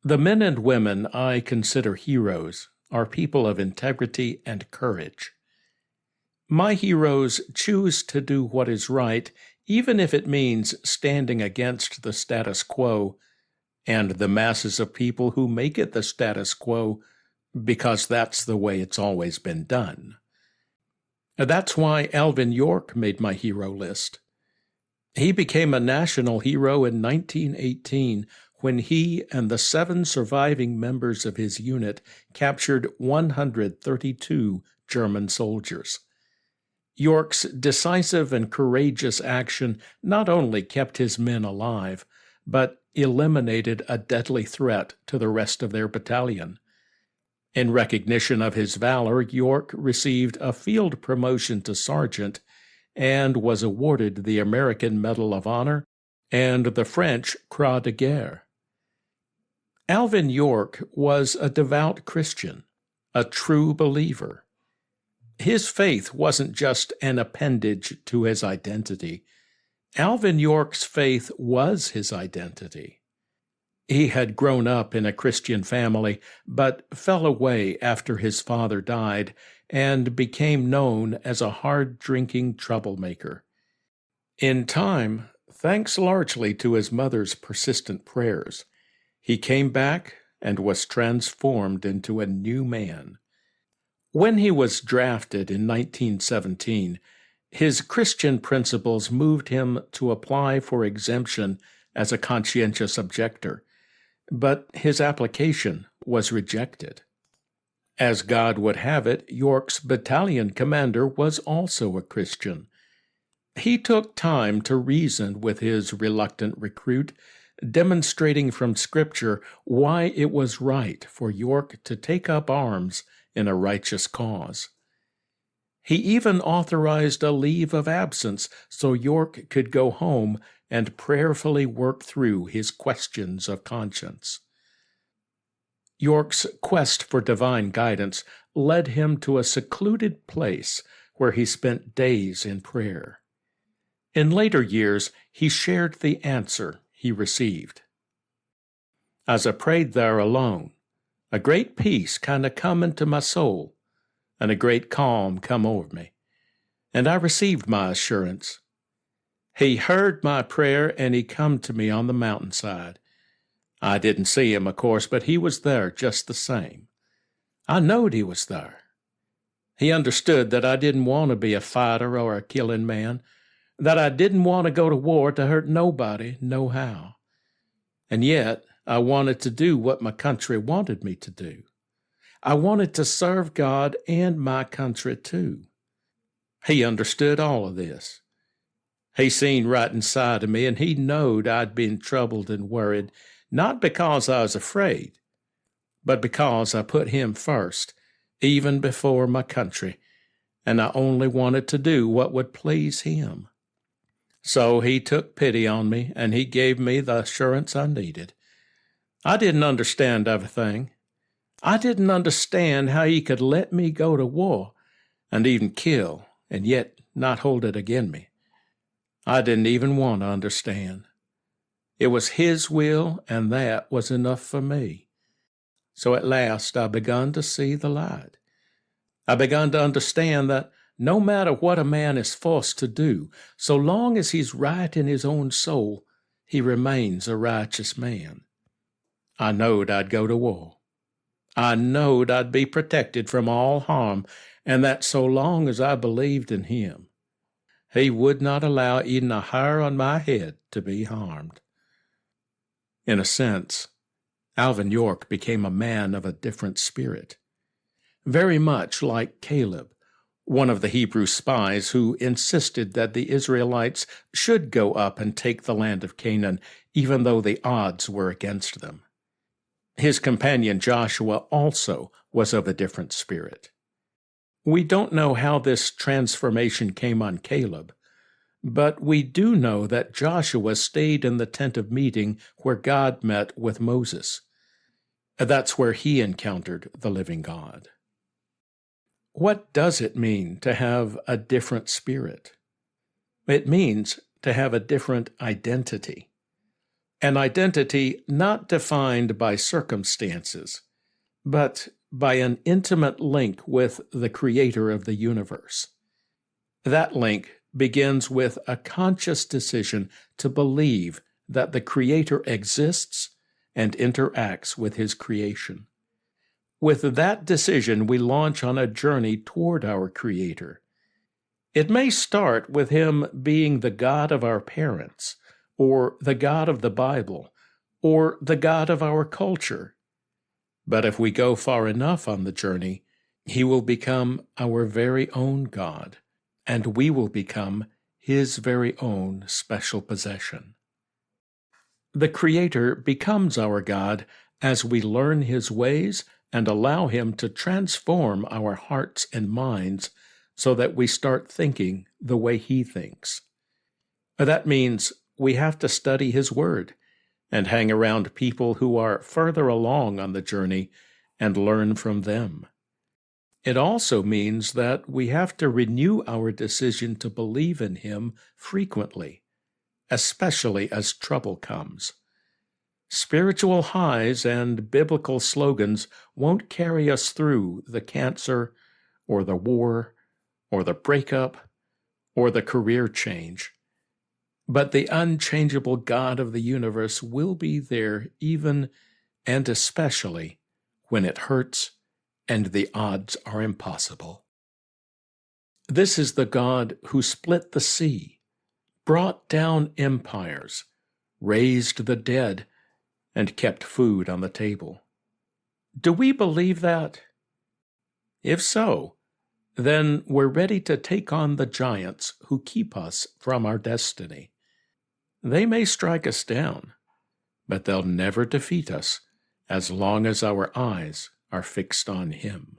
The men and women I consider heroes are people of integrity and courage. My heroes choose to do what is right, even if it means standing against the status quo and the masses of people who make it the status quo because that's the way it's always been done. That's why Alvin York made my hero list. He became a national hero in 1918 when he and the 7 surviving members of his unit captured 132 German soldiers. York's decisive and courageous action not only kept his men alive, but eliminated a deadly threat to the rest of their battalion. In recognition of his valor, York received a field promotion to sergeant and was awarded the American Medal of Honor and the French Croix de Guerre. Alvin York was a devout Christian, a true believer. His faith wasn't just an appendage to his identity. Alvin York's faith was his identity. He had grown up in a Christian family, but fell away after his father died and became known as a hard-drinking troublemaker. In time, thanks largely to his mother's persistent prayers, he came back and was transformed into a new man. When he was drafted in 1917, his Christian principles moved him to apply for exemption as a conscientious objector, but his application was rejected. As God would have it, York's battalion commander was also a Christian. He took time to reason with his reluctant recruit, demonstrating from Scripture why it was right for York to take up arms in a righteous cause. He even authorized a leave of absence so York could go home and prayerfully work through his questions of conscience. York's quest for divine guidance led him to a secluded place where he spent days in prayer. In later years, he shared the answer he received. As I prayed there alone, a great peace kinda come into my soul, and a great calm come over me, and I received my assurance. He heard my prayer, and he come to me on the mountainside. I didn't see him, of course, but he was there just the same. I knowed he was there. He understood that I didn't want to be a fighter or a killing man, that I didn't want to go to war to hurt nobody, nohow. And yet, I wanted to do what my country wanted me to do. I wanted to serve God and my country too. He understood all of this. He seen right inside of me, and he knowed I'd been troubled and worried, not because I was afraid, but because I put him first, even before my country, and I only wanted to do what would please him. So he took pity on me, and he gave me the assurance I needed. I didn't understand everything. I didn't understand how he could let me go to war and even kill, and yet not hold it against me. I didn't even want to understand. It was his will, and that was enough for me. So at last I begun to see the light. I begun to understand that no matter what a man is forced to do, so long as he's right in his own soul, he remains a righteous man. I knowed I'd go to war. I knowed I'd be protected from all harm, and that so long as I believed in him, he would not allow even a hair on my head to be harmed. In a sense, Alvin York became a man of a different spirit, very much like Caleb, one of the Hebrew spies who insisted that the Israelites should go up and take the land of Canaan, even though the odds were against them. His companion Joshua also was of a different spirit. We don't know how this transformation came on Caleb, but we do know that Joshua stayed in the tent of meeting where God met with Moses. That's where he encountered the living God. What does it mean to have a different spirit? It means to have a different identity. An identity not defined by circumstances, but by an intimate link with the Creator of the universe. That link begins with a conscious decision to believe that the Creator exists and interacts with His creation. With that decision, we launch on a journey toward our Creator. It may start with Him being the God of our parents, or the God of the Bible, or the God of our culture. But if we go far enough on the journey, He will become our very own God, and we will become His very own special possession. The Creator becomes our God as we learn His ways and allow Him to transform our hearts and minds so that we start thinking the way He thinks. That means we have to study His Word and hang around people who are further along on the journey and learn from them. It also means that we have to renew our decision to believe in Him frequently, especially as trouble comes. Spiritual highs and biblical slogans won't carry us through the cancer, or the war, or the breakup, or the career change. But the unchangeable God of the universe will be there even and especially when it hurts and the odds are impossible. This is the God who split the sea, brought down empires, raised the dead, and kept food on the table. Do we believe that? If so, then we're ready to take on the giants who keep us from our destiny. They may strike us down, but they'll never defeat us as long as our eyes are fixed on Him.